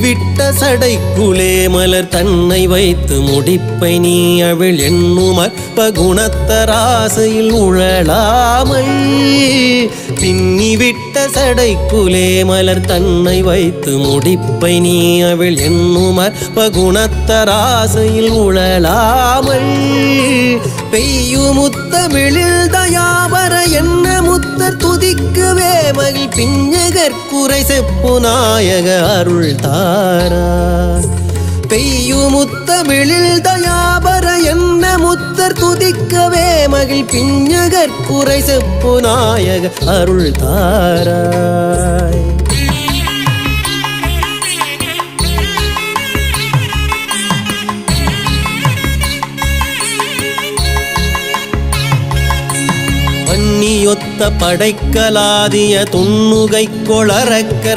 விட்ட சடைக்குளே மலர் தன்னை வைத்து முடிப்பை நீ அவள் என்னும் அற்ப குணத்தராசையில் உழலாமை விட்ட சடைக்குளே மலர் தன்னை வைத்து முடிப்பை நீ அவள் என்னும் அற்ப குணத்தராசையில் உழலாமை பெய்யுமுத்தமிழில் தயாவர என்ன முத்தர் துதிக்குவே மகிழ் பிஞ்சகற்குறை செப்பு நாயக அருள் தாராய் பெய்யுமுத்தமிழில் தயாவர என்ன முத்தர் துதிக்கவே மகிழ் பிஞ்சகற்குறை செப்பு நாயக அருள் தாராய் பன்னியொத்த படைக்கலாதிய துண்ணுகை கொளரக்க